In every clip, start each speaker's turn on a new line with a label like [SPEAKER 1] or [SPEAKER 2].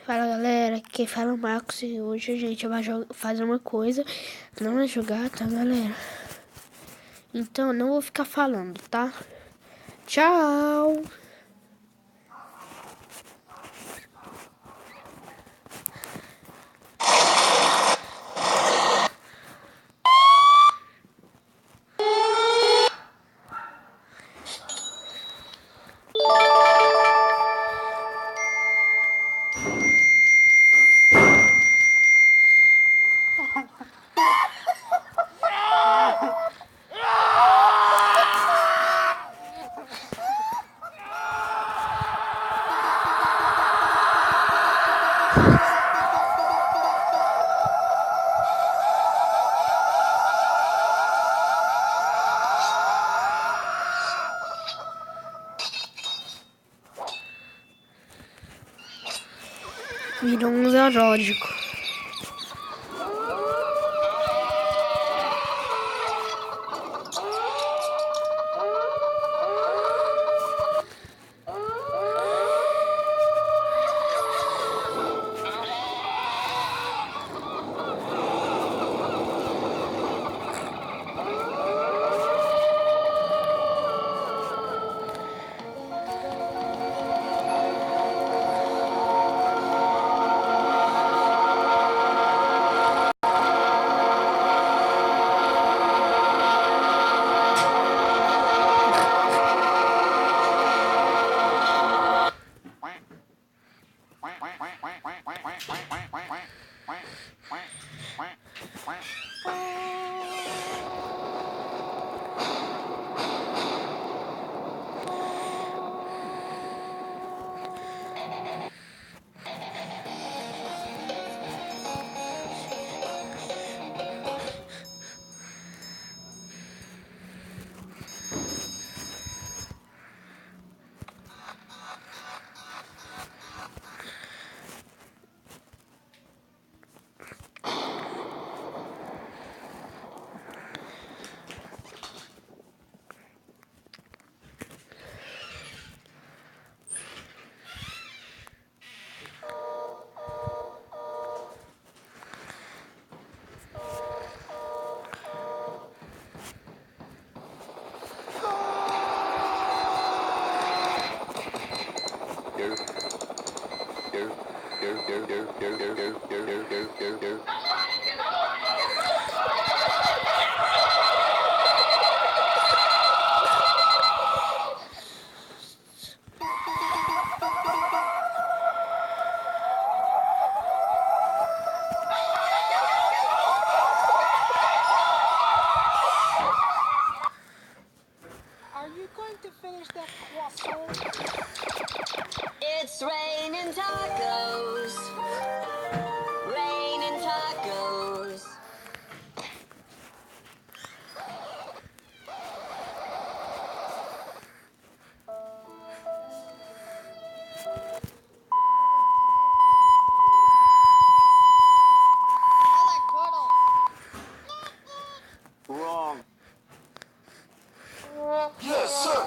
[SPEAKER 1] Fala galera, quem fala é o Marcos e hoje a gente vai fazer uma coisa, não é jogar, tá galera? Então eu não vou ficar falando, tá? Tchau! Virou um zoológico.
[SPEAKER 2] Are you going to finish that croissant?
[SPEAKER 3] It's raining tacos. Raining tacos.
[SPEAKER 2] I like turtle.
[SPEAKER 4] Wrong.
[SPEAKER 5] Yes, sir.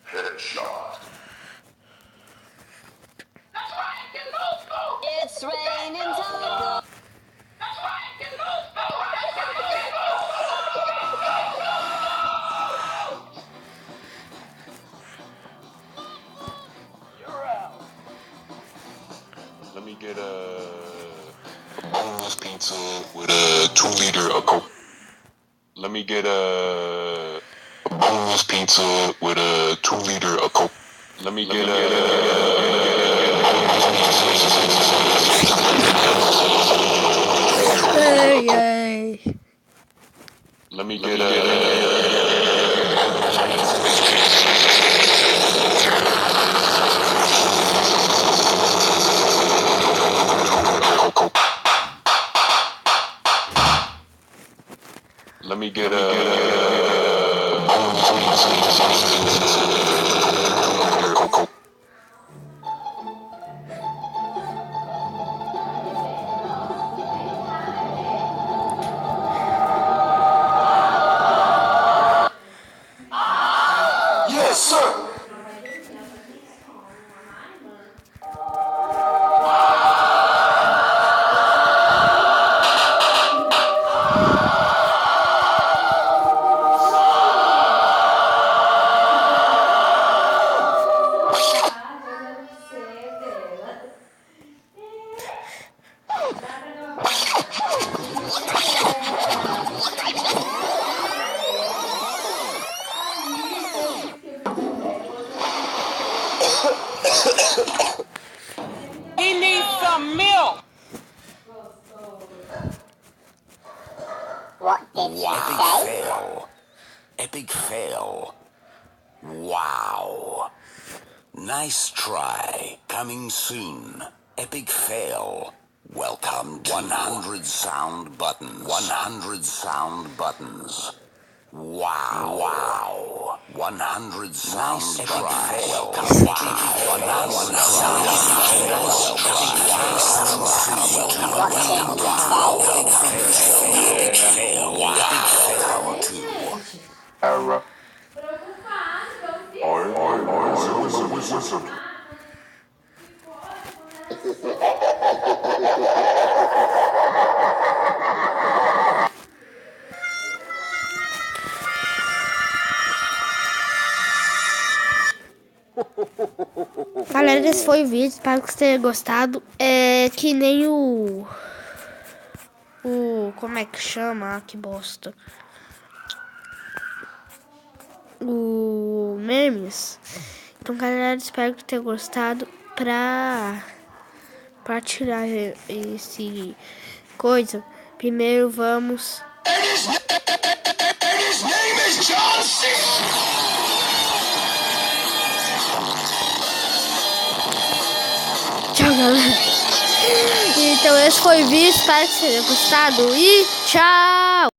[SPEAKER 4] Headshot.
[SPEAKER 3] It's raining tacos.
[SPEAKER 4] Let me get a boneless pizza with a 2-liter of Coke. Let me get a boneless pizza with a 2-liter of Coke. Let me get
[SPEAKER 1] Yay.
[SPEAKER 4] Let me get a Let me get Yes, sir.
[SPEAKER 2] He needs some milk.
[SPEAKER 5] Fail. Epic fail. Wow. Nice try. Coming soon. Epic fail. Welcome to 100 sound buttons. 100 sound buttons. Wow. Wow. 100 sound nice try. Welcome to 100 sound
[SPEAKER 4] Error.
[SPEAKER 1] Galera, esse foi o vídeo, espero que vocês tenham gostado. É que nem como é que chama? Ah, que bosta. O memes. Então, galera, espero que tenham gostado. Pra tirar esse coisa, primeiro vamos... Tchau, galera. Então esse foi o vídeo, espero que vocês tenham gostado e tchau!